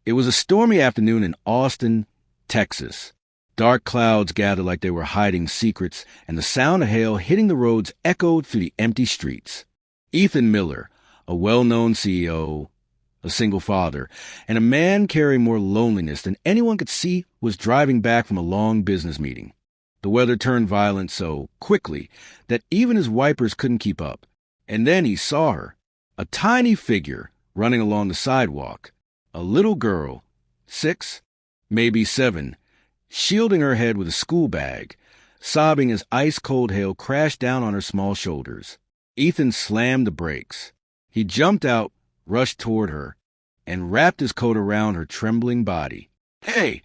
It was a stormy afternoon in Austin, Texas. Dark clouds gathered like they were hiding secrets, and the sound of hail hitting the roads echoed through the empty streets. Ethan Miller, a well-known CEO, a single father, and a man carrying more loneliness than anyone could see, was driving back from a long business meeting. The weather turned violent so quickly that even his wipers couldn't keep up. And then he saw her, a tiny figure running along the sidewalk, a little girl, 6, maybe 7, shielding her head with a school bag, sobbing as ice-cold hail crashed down on her small shoulders. Ethan slammed the brakes. He jumped out, rushed toward her, and wrapped his coat around her trembling body. Hey,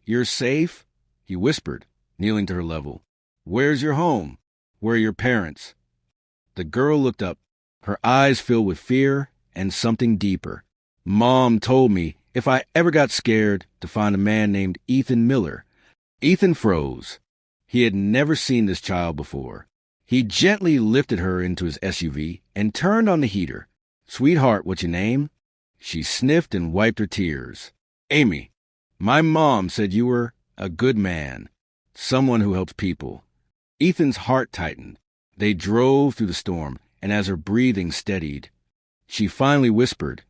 you're safe?" he whispered, kneeling to her level. "Where's your home? Where are your parents?" The girl looked up, her eyes filled with fear and something deeper. "Mom told me if I ever got scared to find a man named Ethan Miller." Ethan froze. He had never seen this child before. He gently lifted her into his SUV and turned on the heater. "Sweetheart, what's your name?" She sniffed and wiped her tears. "Amy, my mom said you were a good man, someone who helps people." Ethan's heart tightened. They drove through the storm, and as her breathing steadied, she finally whispered,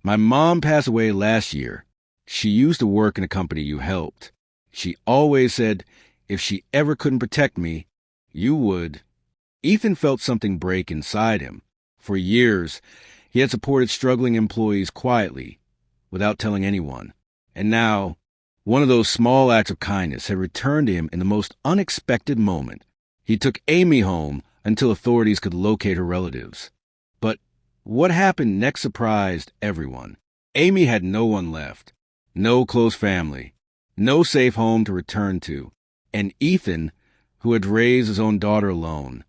"My mom passed away last year. She used to work in a company you helped. She always said if she ever couldn't protect me, you would." Ethan felt something break inside him. For years, he had supported struggling employees quietly, without telling anyone. And now, one of those small acts of kindness had returned to him in the most unexpected moment. He took Amy home until authorities could locate her relatives. But what happened next surprised everyone. Amy had no one left, no close family, no safe home to return to. And Ethan, who had raised his own daughter alone,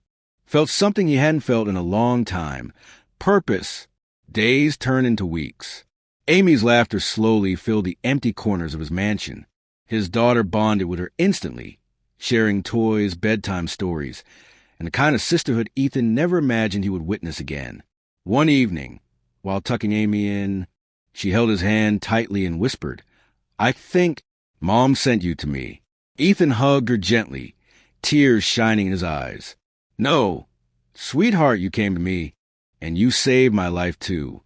felt something he hadn't felt in a long time. Purpose. Days turned into weeks. Amy's laughter slowly filled the empty corners of his mansion. His daughter bonded with her instantly, sharing toys, bedtime stories, and the kind of sisterhood Ethan never imagined he would witness again. One evening, while tucking Amy in, she held his hand tightly and whispered, "I think Mom sent you to me." Ethan hugged her gently, tears shining in his eyes. "No, sweetheart, you came to me, and you saved my life too."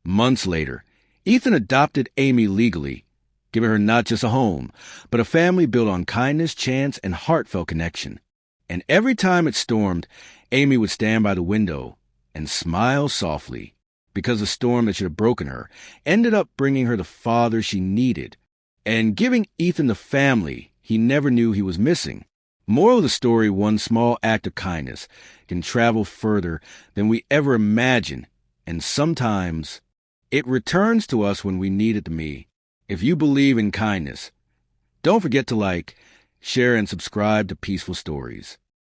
Months later, Ethan adopted Amy legally, giving her not just a home, but a family built on kindness, chance, and heartfelt connection. And every time it stormed, Amy would stand by the window and smile softly, because the storm that should have broken her ended up bringing her the father she needed, and giving Ethan the family he never knew he was missing. Moral of the story, one small act of kindness can travel further than we ever imagined, and sometimes it returns to us when we need it the most. If you believe in kindness, don't forget to like, share, and subscribe to Peaceful Stories.